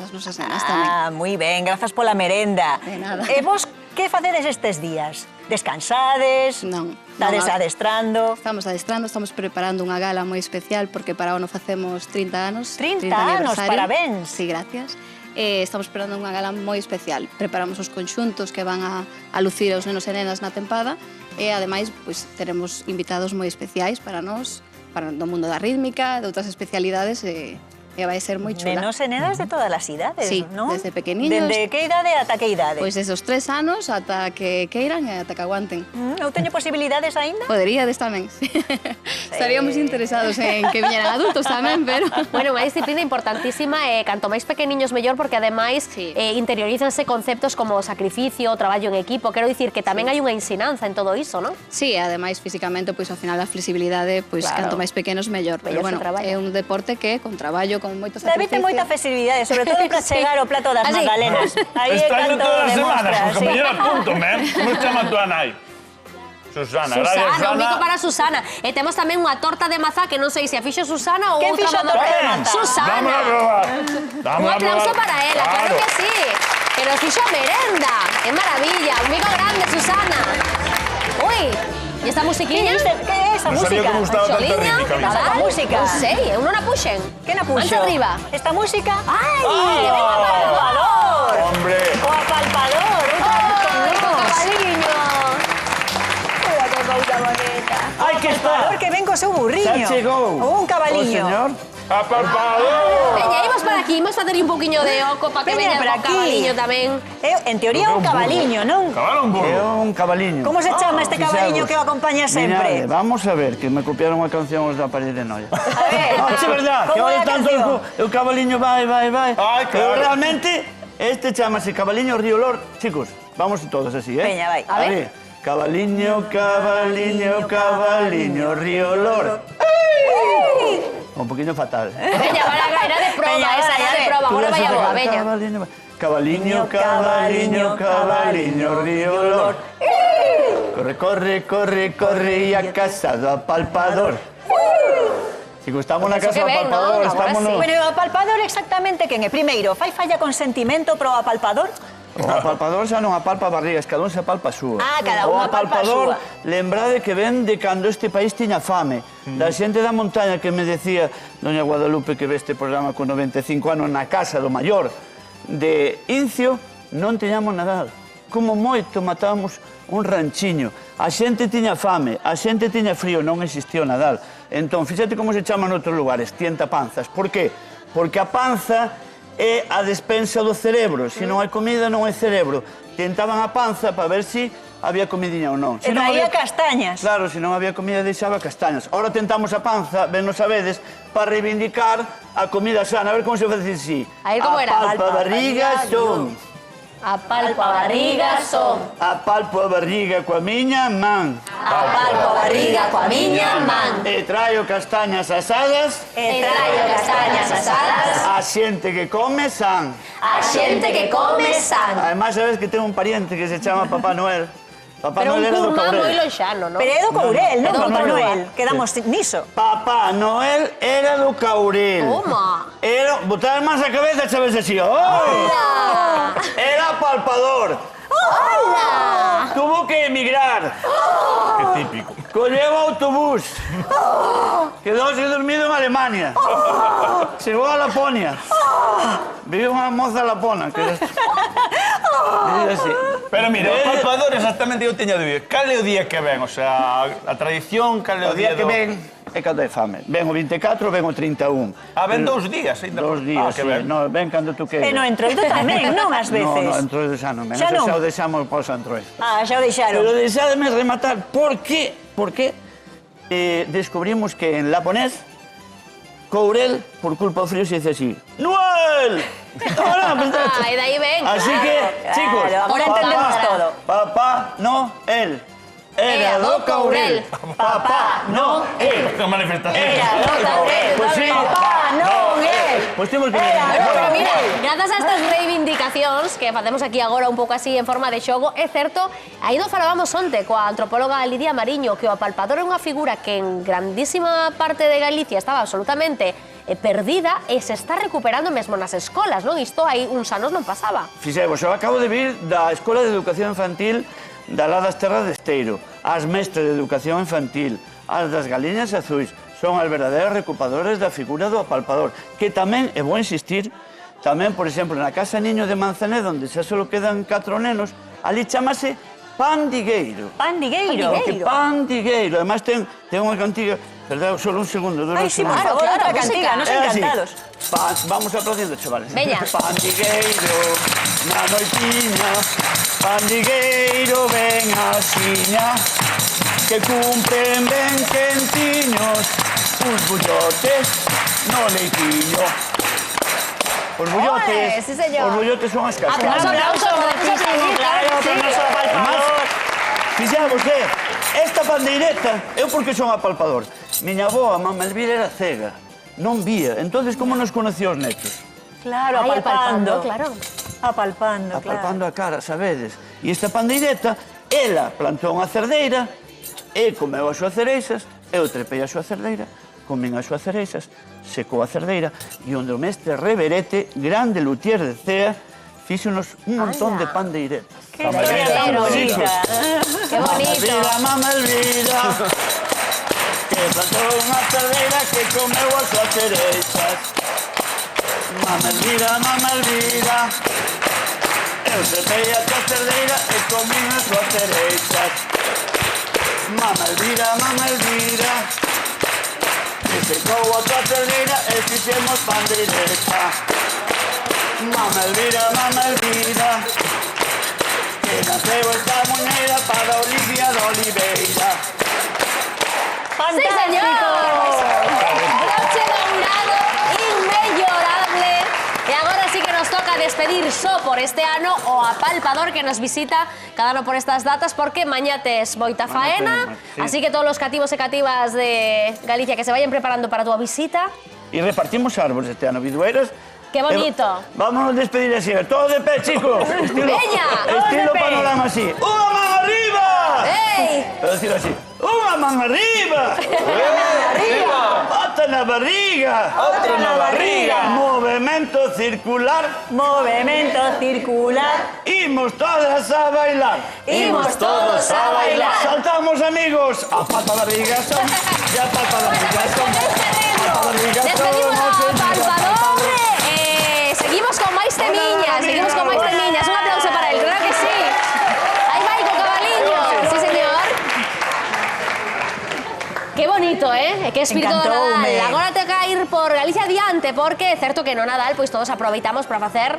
as nosas nenas tamén. Ah, moi ben, grazas pola merenda. De nada. E vos, que facedes estes días? Descansades? Non. Estades adestrando? Estamos adestrando, estamos preparando unha gala moi especial porque para o ano facemos 30 anos. 30 anos, aniversario. parabéns. Sí, gracias. Estamos preparando unha gala moi especial. Preparamos os conxuntos que van a lucir aos nenos e nenas na tempada e, ademais, pois, teremos invitados moi especiais para nós, para do mundo da rítmica, de outras especialidades, e vai ser moi chula. Nenos e nenas de todas as idades, Sí, non? desde pequeniños. Dende que idade ata que idade? Pois esos 3 anos ata que queiran e ata que aguanten. Eu teño posibilidades aínda? Poderíades tamén, sí. Estaríamos interesados en que viñeran adultos tamén, pero... Bueno, unha disciplina importantísima e canto máis pequeniños mellor porque ademais interiorízanse conceptos como o sacrificio, o traballo en equipo, quero dicir que tamén hai unha ensinanza en todo iso, non? Sí, ademais físicamente, pois ao final a flexibilidade, pois Claro. canto máis pequenos mellor, pero Mellor se bueno, traballa. é un deporte que con traballo, con moito David ten sacrificio. moita flexibilidade, sobre todo para chegar ao plato das Así. magdalenas. Aí é Extraño canto todas as demostra, semanas, porque sí. mellor apúntome, Como se chama a tua nai? Susana, Susana, un bico para Susana. E temos tamén unha torta de mazá que non sei se a fixo Susana ou Quen outra fixo a mano. torta de mazá? Susana. Dámela a probar. Un aplauso para ela, claro que sí. Que nos fixo a merenda. ¡Qué maravilla! Un bico grande, Susana. Uy, e esta musiquiña? Que é esa Non sabía música? que gustaba tanta Xoliña? rítmica. a mí. Esa música. Non sei, eu non a puxen. Que na puxo? Mancha arriba. Esta música? Ai, que ven o apalpador. Hombre. O apalpador, outra vez con Ai, con nós. cabaliño. Mira que cousa bonita. Ai, que está. Apalpador que ven co seu burriño. Xa chegou. Ou un cabaliño. O señor. Apalpador. Veña, imos para aquí, imos facerlle un poquinho de oco para que Veña veña para o aquí. cabaliño tamén. En teoría un cabaliño, non? Cabalo un É burro. un cabaliño. Como se chama este cabaliño que o acompaña sempre? Mirade, vamos a ver, que me copiaron unha canción os da París de Noia. A ver. Non, é verdad, que Como é ahora a están canción? todos... O cabaliño vai. Ai, Pero claro. realmente, este chamase Cabaliño Río Lor. Chicos, vamos todos así, ¿eh? Veña, vai. A ver. Cabaliño, Río Lor. Un poquinho fatal. Veña, era de proba, Veña, esa vai, era de vai. proba, agora vai a boa, veña. Cabaliño, Río Lor. Corre, y a casa do apalpador. Chicos, estamos na Eso casa do que ven, apalpador, ¿no? Agora estamos sí. no... Bueno, e o apalpador exactamente quen é? Primeiro, fai falla consentimento pro apalpador? O apalpador xa non apalpa barrigas, cada un se apalpa a súa. Ah, cada un O apalpa a apalpador, súa. lembrade que ven de cando este país tiña fame. Da xente da montaña que me decía doña Guadalupe que ve este programa con 95 anos na casa do maior de Incio, non teñamos Nadal. Como moito matábamos un ranchiño. A xente tiña fame, a xente tiña frío, non existía o Nadal. Entón, fíxate como se chama noutros lugares, tientapanzas. Por qué? Porque a panza é a despensa do cerebro. Se non hai comida, non hai cerebro. Tentaban a panza para ver se había comidiña ou non. E traía castañas. Claro, se non había comida, deixaba castañas. Ahora tentamos a panza, ben non sabedes, para reivindicar a comida sana. A ver como se faz así. A ver como era. Apalpa barriga son. Apalpo a barriga son. Apalpo a barriga coa miña man. Apalpo a barriga coa miña man. E traio castañas asadas E traio castañas asadas. a xente que come san. A xente que come san. Además, sabes que tengo un pariente que se chama Papá Noel. Papá Pero un Noel era do curma moi Cabrel. lonxano, non? Pero é do Courel, non no, Papá no, no. Noel. Quedamos niso. Papá Noel era do Caurel. Toma. Era, botar máis a cabeza, sabes así. ¡Oh! Era palpador. Hola. Tuvo que emigrar. Qué típico. Colleu autobús. Quedóse dormido en Alemania. Chegou a Laponia. Vive unha moza lapona. Que era... Vive así. Pero mira, o palpador exactamente eu teño dúbida. Cal é o día que ven? O sea, a tradición, cal é O día que do... ven é cando hai fame. Ven o 24, ven o 31. Ah, ven 2 días. Ainda... 2 días, que sí. ben. No, ven cando tú E queiras. no entroido tamén, non ás No, veces. entroido xa non. Xa non? Xa o deixamos para os entroidos. Ah, xa o deixaron. Pero deixademe rematar. Por qué? Porque descubrimos que en laponés Courel, por culpa do frío, se dice así. ¡Noel! Ah, e dai ven. Así que, chicos, Claro, agora entendemos todo. Papá Noel era do Courel. Papá Noel Unha manifestación. Era do Courel. Pues sí. Papá Noel. Pues temos que... Era do Pero mira, Courel. grazas a estas reivindicacións que facemos aquí agora un pouco así en forma de xogo, é certo, aí do falábamos onte coa antropóloga Lidia Mariño, que o apalpador é unha figura que en grandísima parte de Galicia estaba absolutamente perdida e se está recuperando mesmo nas escolas, non? Isto hai uns anos non pasaba. Fixemos, eu acabo de vir da Escola de Educación Infantil da Lá das Terras de Esteiro. As mestras de Educación Infantil, as das Galiñas Azuis, son as verdadeiras recupadores da figura do apalpador, que tamén, e vou insistir, tamén, por exemplo, na Casa Niño de Manzanedo, onde xa só quedan 4 nenos, ali chamase pandigueiro. Pandigueiro. Porque pandigueiro. Además, ten unha cantiga... Perdón, solo un segundo. Ay, sí, por favor, otra cantiga, nos encantados. Vamos aplaudiendo, chavales. Veña. Pandigueiro, na noitiña, pandigueiro ven asiña, que cumpren ben quentiños, uns bullotes no leitiño. Os bullotes, Ole, sí, señor. os bullotes son as casas. Aplauso, Claro, pero non só apalpador. Fixamos, esta pandeireta, eu porque son apalpador. Miña avó, a mamá Elvira, era cega, non vía. Entonces, como nos conocía os netos? Claro, Ai, apalpando. claro. Apalpando, claro. Apalpando a cara, sabedes? E esta pandeireta, ela plantou unha cerdeira, e comeu as súas cereixas, eu trepei a súa cerdeira, comín as súas cereixas, secou a cerdeira, e onde o mestre Reverete, grande luthier de Cea, fíxonos un montón de pandeiretas. Qué historia tan bonita. Qué bonito. Mamá Elvira, que plantou unha cerdeira que comeu as súas cereixas. Mamá Elvira, eu trepei a tua cerdeira e comín as súas cereixas. Mamá Elvira, que secou a tua cerdeira e fixemos pandeireta. Mamá Elvira, que naceu esta muñeira para Olivia de Oliveira. Sí, señor. Broche dourado, inmellorable. E agora sí que nos toca despedir só por este ano o apalpador que nos visita cada ano por estas datas, porque mañá tes moita faena, sí. así que todos os cativos e cativas de Galicia que se vayan preparando para a túa visita. E repartimos árbores este ano, bidueiras. ¡Qué bonito! Vámonos a despedir así, todo de pé, chicos. Veña, estilo panorama así. ¡Unha man arriba! ¡Ey! Pero decir así, ¡unha man arriba! ¡Otra na barriga! Outra na barriga. Movimento circular, Movimiento circular. imos todas a bailar. Imos todos a bailar. Saltamos, amigos, a pata barriga son, e a pata barriga son. Despedimos ao apalpador. Seguimos con máis temiñas, seguimos con máis temiñas. Un aplauso para él, claro que sí. Aí vai co cabaliño, sí, señor. Qué bonito, ¿eh? Que espírito do Nadal. Encantoume. Agora te que ir por Galicia adiante, porque é certo que no Nadal pois todos aproveitamos para facer